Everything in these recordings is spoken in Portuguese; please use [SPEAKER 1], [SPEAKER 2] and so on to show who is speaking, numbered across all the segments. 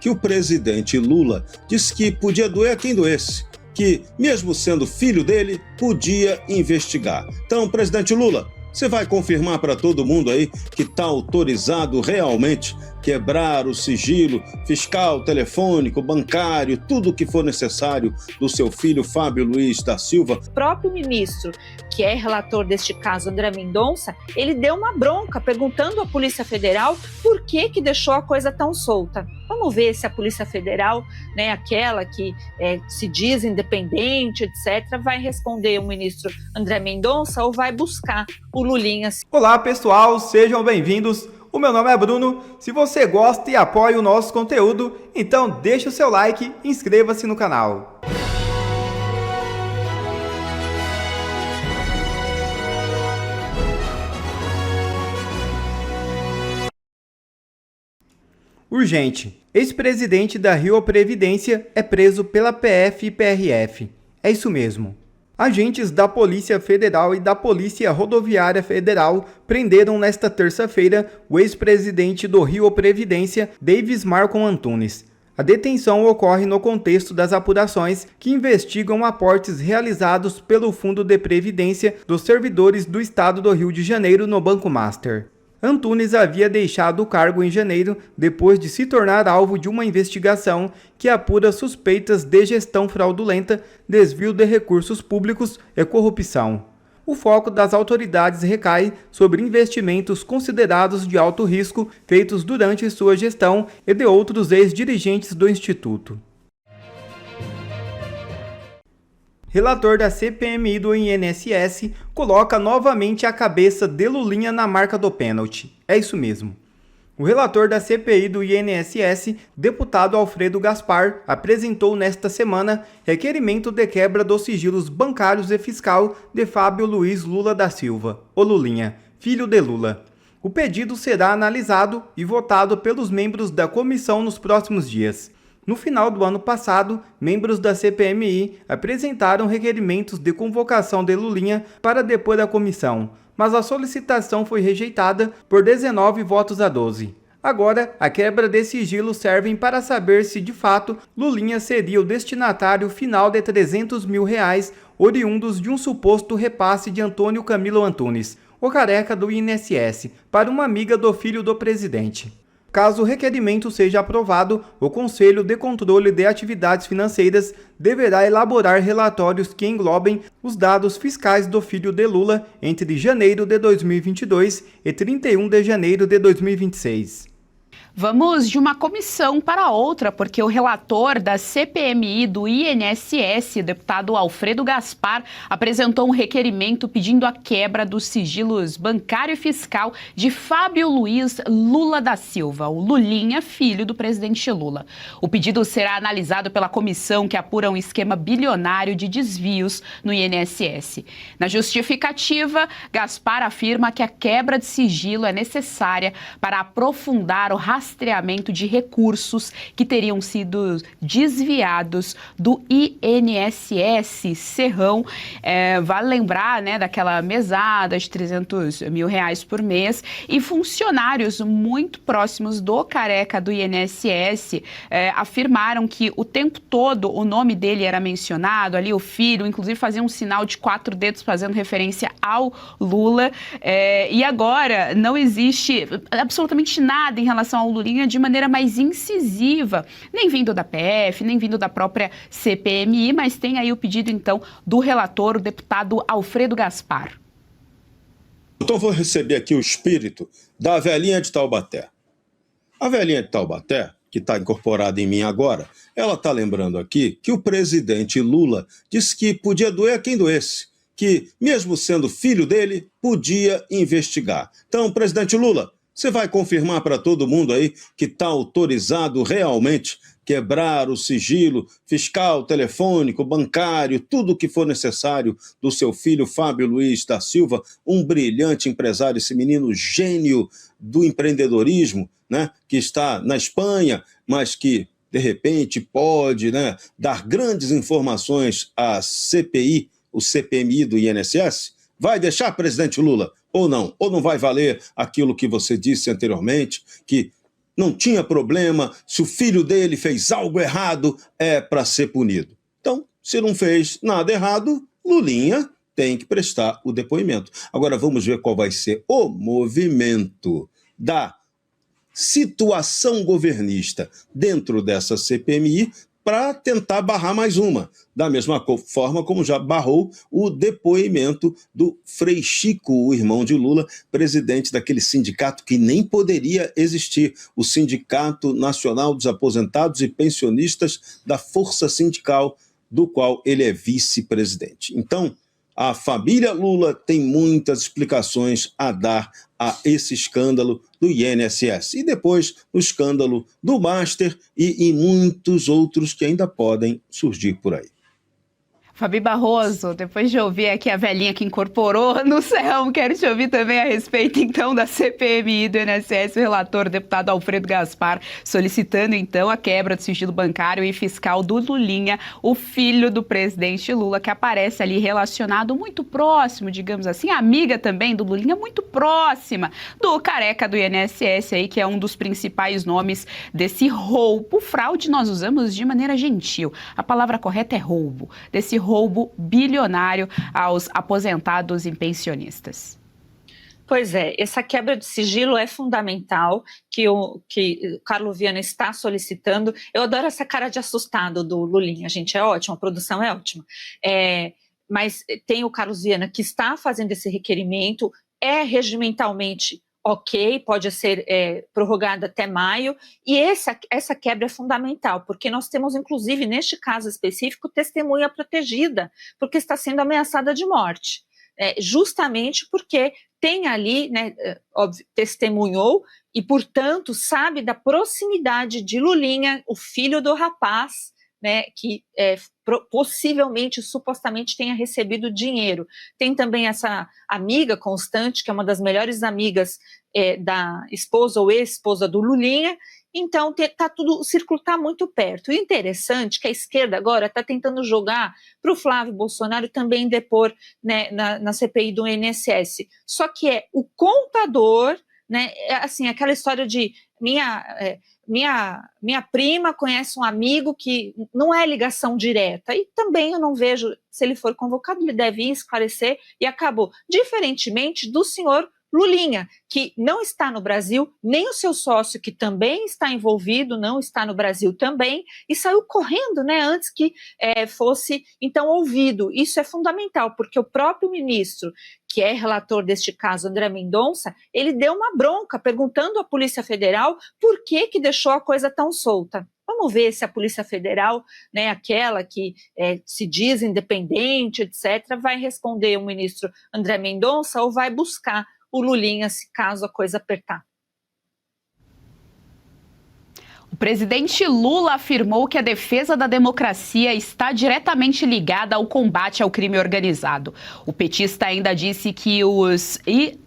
[SPEAKER 1] que o presidente Lula disse que podia doer a quem doesse, que, mesmo sendo filho dele, podia investigar. Então, presidente Lula, você vai confirmar para todo mundo aí que está autorizado realmente quebrar o sigilo fiscal, telefônico, bancário, tudo o que for necessário do seu filho Fábio Luiz da Silva?
[SPEAKER 2] O próprio ministro, que é relator deste caso, André Mendonça, ele deu uma bronca perguntando à Polícia Federal por que deixou a coisa tão solta. Vamos ver se a Polícia Federal, aquela que se diz independente, etc., vai responder o ministro André Mendonça ou vai buscar o Lulinha.
[SPEAKER 3] Olá, pessoal, sejam bem-vindos. O meu nome é Bruno. Se você gosta e apoia o nosso conteúdo, então deixa o seu like e inscreva-se no canal. Urgente. Ex-presidente da Rio Previdência é preso pela PF e PRF. É isso mesmo. Agentes da Polícia Federal e da Polícia Rodoviária Federal prenderam nesta terça-feira o ex-presidente do Rio Previdência, Davis Marcon Antunes. A detenção ocorre no contexto das apurações que investigam aportes realizados pelo Fundo de Previdência dos servidores do Estado do Rio de Janeiro no Banco Master. Antunes havia deixado o cargo em janeiro depois de se tornar alvo de uma investigação que apura suspeitas de gestão fraudulenta, desvio de recursos públicos e corrupção. O foco das autoridades recai sobre investimentos considerados de alto risco feitos durante sua gestão e de outros ex-dirigentes do Instituto. Relator da CPMI do INSS coloca novamente a cabeça de Lulinha na marca do pênalti. É isso mesmo. O relator da CPI do INSS, deputado Alfredo Gaspar, apresentou nesta semana requerimento de quebra dos sigilos bancários e fiscal de Fábio Luiz Lula da Silva, o Lulinha, filho de Lula. O pedido será analisado e votado pelos membros da comissão nos próximos dias. No final do ano passado, membros da CPMI apresentaram requerimentos de convocação de Lulinha para depor à comissão, mas a solicitação foi rejeitada por 19 votos a 12. Agora, a quebra de sigilo serve para saber se, de fato, Lulinha seria o destinatário final de R$300 mil oriundos de um suposto repasse de Antônio Camilo Antunes, o careca do INSS, para uma amiga do filho do presidente. Caso o requerimento seja aprovado, o Conselho de Controle de Atividades Financeiras deverá elaborar relatórios que englobem os dados fiscais do filho de Lula entre janeiro de 2022 e 31 de janeiro de 2026.
[SPEAKER 4] Vamos de uma comissão para outra, porque o relator da CPMI do INSS, deputado Alfredo Gaspar, apresentou um requerimento pedindo a quebra dos sigilos bancário e fiscal de Fábio Luiz Lula da Silva, o Lulinha, filho do presidente Lula. O pedido será analisado pela comissão que apura um esquema bilionário de desvios no INSS. Na justificativa, Gaspar afirma que a quebra de sigilo é necessária para aprofundar o rastreamento de recursos que teriam sido desviados do INSS Serrão. Vale lembrar, daquela mesada de R$300 mil por mês, e funcionários muito próximos do careca do INSS afirmaram que o tempo todo o nome dele era mencionado, ali o filho, inclusive fazia um sinal de 4 dedos fazendo referência ao Lula, e agora não existe absolutamente nada em relação ao Lulinha de maneira mais incisiva, nem vindo da PF, nem vindo da própria CPMI, mas tem aí o pedido, então, do relator, o deputado Alfredo Gaspar.
[SPEAKER 1] Então vou receber aqui o espírito da velhinha de Taubaté. A velhinha de Taubaté, que está incorporada em mim agora, ela está lembrando aqui que o presidente Lula disse que podia doer a quem doesse, que, mesmo sendo filho dele, podia investigar. Então, presidente Lula, você vai confirmar para todo mundo aí que está autorizado realmente quebrar o sigilo fiscal, telefônico, bancário, tudo o que for necessário do seu filho Fábio Luiz da Silva, um brilhante empresário, esse menino gênio do empreendedorismo, que está na Espanha, mas que, de repente, pode dar grandes informações à CPI, o CPMI do INSS? Vai deixar, presidente Lula? Ou não vai valer aquilo que você disse anteriormente, que não tinha problema, se o filho dele fez algo errado, é para ser punido. Então, se não fez nada errado, Lulinha tem que prestar o depoimento. Agora vamos ver qual vai ser o movimento da situação governista dentro dessa CPMI para tentar barrar mais uma, da mesma forma como já barrou o depoimento do Frei Chico, o irmão de Lula, presidente daquele sindicato que nem poderia existir, o Sindicato Nacional dos Aposentados e Pensionistas da Força Sindical, do qual ele é vice-presidente. Então, a família Lula tem muitas explicações a dar a esse escândalo do INSS. E depois o escândalo do Master e muitos outros que ainda podem surgir por aí.
[SPEAKER 4] Fabi Barroso, depois de ouvir aqui a velhinha que incorporou no Serrão, quero te ouvir também a respeito, então, da CPMI do INSS, o relator, o deputado Alfredo Gaspar, solicitando, então, a quebra do sigilo bancário e fiscal do Lulinha, o filho do presidente Lula, que aparece ali relacionado muito próximo, digamos assim, amiga também do Lulinha, muito próxima do careca do INSS aí, que é um dos principais nomes desse roubo. Fraude nós usamos de maneira gentil, a palavra correta é roubo, desse roubo bilionário aos aposentados e pensionistas.
[SPEAKER 2] Pois é, essa quebra de sigilo é fundamental, que o Carlos Viana está solicitando. Eu adoro essa cara de assustado do Lulinha, gente, é ótimo, a produção é ótima. Mas tem o Carlos Viana que está fazendo esse requerimento, é regimentalmente ok, pode ser prorrogada até maio, e essa quebra é fundamental, porque nós temos, inclusive, neste caso específico, testemunha protegida, porque está sendo ameaçada de morte, justamente porque tem ali, né, óbvio, testemunhou, e, portanto, sabe da proximidade de Lulinha, o filho do rapaz, né, que possivelmente, supostamente tenha recebido dinheiro. Tem também essa amiga Constante, que é uma das melhores amigas da esposa ou ex-esposa do Lulinha. Então, o círculo está muito perto. E interessante que a esquerda agora está tentando jogar para o Flávio Bolsonaro também depor, né, na CPI do INSS. Só que é o contador, né, assim, aquela história de minha prima conhece um amigo que não é ligação direta, e também eu não vejo, se ele for convocado, ele deve ir esclarecer e acabou. Diferentemente do senhor Lulinha, que não está no Brasil, nem o seu sócio, que também está envolvido, não está no Brasil também, e saiu correndo, né, antes que fosse, então, ouvido. Isso é fundamental, porque o próprio ministro, que é relator deste caso, André Mendonça, ele deu uma bronca, perguntando à Polícia Federal por que deixou a coisa tão solta. Vamos ver se a Polícia Federal, né, aquela que se diz independente, etc., vai responder o ministro André Mendonça ou vai buscar o Lulinha, se caso a coisa apertar.
[SPEAKER 4] O presidente Lula afirmou que a defesa da democracia está diretamente ligada ao combate ao crime organizado. O petista ainda disse que os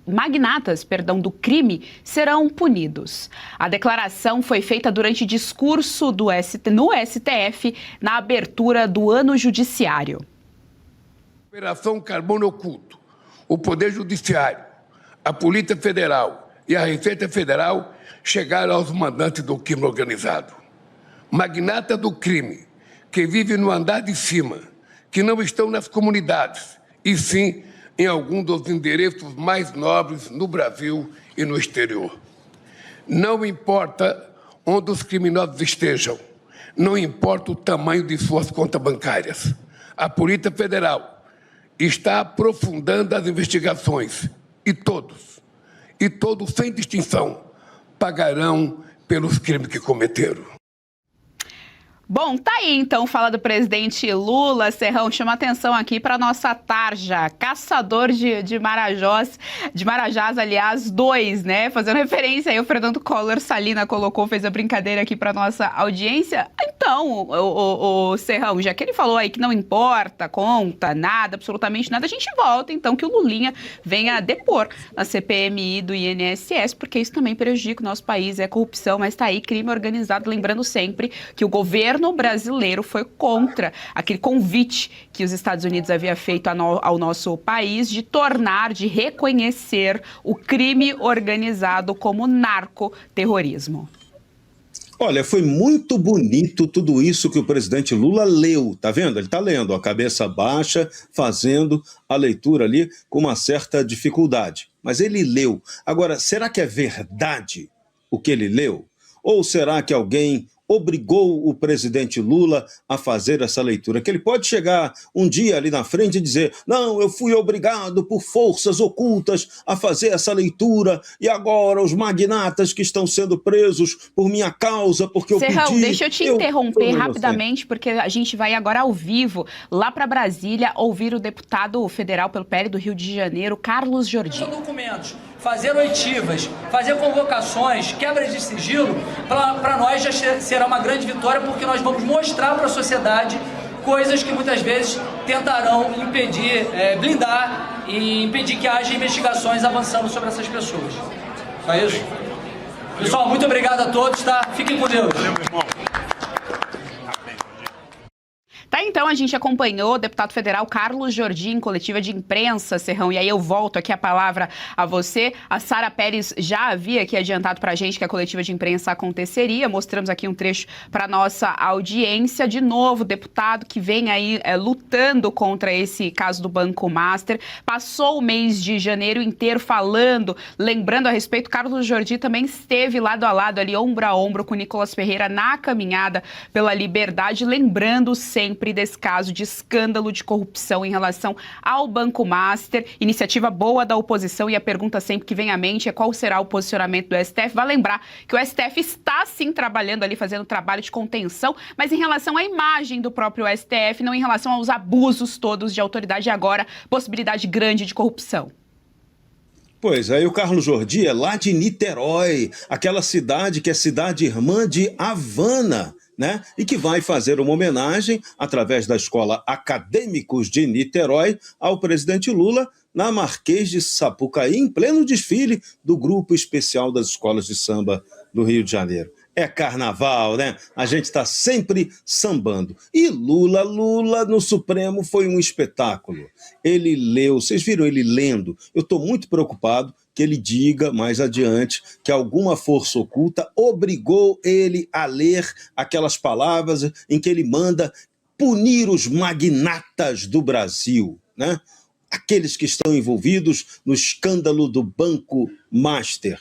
[SPEAKER 4] magnatas, do crime serão punidos. A declaração foi feita durante discurso no STF na abertura do ano judiciário.
[SPEAKER 5] Operação Carbono Oculto, o Poder Judiciário, a Polícia Federal e a Receita Federal chegaram aos mandantes do crime organizado. Magnata do crime, que vivem no andar de cima, que não estão nas comunidades, e sim em algum dos endereços mais nobres no Brasil e no exterior. Não importa onde os criminosos estejam, não importa o tamanho de suas contas bancárias. A Polícia Federal está aprofundando as investigações e todos, sem distinção, pagarão pelos crimes que cometeram.
[SPEAKER 4] Bom, tá aí então, fala do presidente Lula. Serrão, chama atenção aqui para nossa tarja, caçador de Marajás, aliás, 2, né? Fazendo referência aí, o Fernando Collor Salina fez a brincadeira aqui para nossa audiência. Então, o Serrão, já que ele falou aí que não importa, conta, nada, absolutamente nada, a gente volta então que o Lulinha venha depor na CPMI do INSS, porque isso também prejudica o nosso país, é corrupção, mas tá aí crime organizado, lembrando sempre que o governo brasileiro foi contra aquele convite que os Estados Unidos havia feito ao nosso país de reconhecer o crime organizado como narcoterrorismo.
[SPEAKER 1] Olha, foi muito bonito tudo isso que o presidente Lula leu, tá vendo? Ele tá lendo, a cabeça baixa, fazendo a leitura ali com uma certa dificuldade. Mas ele leu. Agora, será que é verdade o que ele leu? Ou será que alguém obrigou o presidente Lula a fazer essa leitura? Que ele pode chegar um dia ali na frente e dizer: não, eu fui obrigado por forças ocultas a fazer essa leitura e agora os magnatas que estão sendo presos por minha causa, porque eu
[SPEAKER 4] Serrão,
[SPEAKER 1] pedi...
[SPEAKER 4] deixa eu te interromper rapidamente, porque a gente vai agora ao vivo, lá para Brasília, ouvir o deputado federal pelo PL do Rio de Janeiro, Carlos Jordi.
[SPEAKER 6] Documentos, fazer oitivas, fazer convocações, quebra de sigilo, para nós já será uma grande vitória, porque nós vamos mostrar para a sociedade coisas que muitas vezes tentarão impedir, blindar e impedir que haja investigações avançando sobre essas pessoas. Só isso? Pessoal, muito obrigado a todos, tá? Fiquem com Deus.
[SPEAKER 7] Valeu, meu irmão.
[SPEAKER 4] Tá, então a gente acompanhou o deputado federal Carlos Jordi em coletiva de imprensa, Serrão, e aí eu volto aqui a palavra a você. A Sara Pérez já havia aqui adiantado pra gente que a coletiva de imprensa aconteceria, mostramos aqui um trecho para nossa audiência. De novo, deputado que vem aí lutando contra esse caso do Banco Master, passou o mês de janeiro inteiro falando, lembrando a respeito. Carlos Jordi também esteve lado a lado ali, ombro a ombro com Nicolas Ferreira na caminhada pela liberdade, lembrando sempre desse caso de escândalo de corrupção em relação ao Banco Master, iniciativa boa da oposição, e a pergunta sempre que vem à mente é qual será o posicionamento do STF. Vai lembrar que o STF está sim trabalhando ali, fazendo trabalho de contenção, mas em relação à imagem do próprio STF, não em relação aos abusos todos de autoridade e agora possibilidade grande de corrupção.
[SPEAKER 1] Pois aí o Carlos Jordi é lá de Niterói, aquela cidade que é cidade irmã de Havana, né? E que vai fazer uma homenagem, através da Escola Acadêmicos de Niterói, ao presidente Lula, na Marquês de Sapucaí, em pleno desfile do Grupo Especial das Escolas de Samba do Rio de Janeiro. É carnaval, né? A gente está sempre sambando. E Lula no Supremo foi um espetáculo. Ele leu, vocês viram ele lendo? Eu estou muito preocupado que ele diga mais adiante que alguma força oculta obrigou ele a ler aquelas palavras em que ele manda punir os magnatas do Brasil, né? Aqueles que estão envolvidos no escândalo do Banco Master.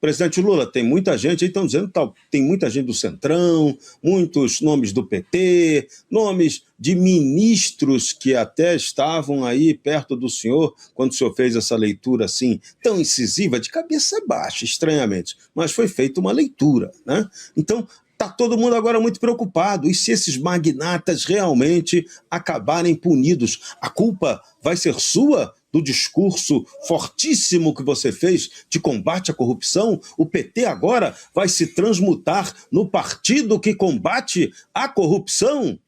[SPEAKER 1] Presidente Lula, tem muita gente aí, estão dizendo que tem muita gente do Centrão, muitos nomes do PT, nomes de ministros que até estavam aí perto do senhor, quando o senhor fez essa leitura assim, tão incisiva, de cabeça baixa, estranhamente, mas foi feita uma leitura, né? Então, está todo mundo agora muito preocupado. E se esses magnatas realmente acabarem punidos, a culpa vai ser sua do discurso fortíssimo que você fez de combate à corrupção? O PT agora vai se transmutar no partido que combate a corrupção?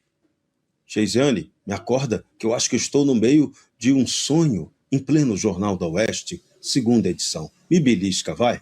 [SPEAKER 1] Geisiane, me acorda que eu acho que estou no meio de um sonho em pleno Jornal da Oeste, segunda edição. Me belisca, vai.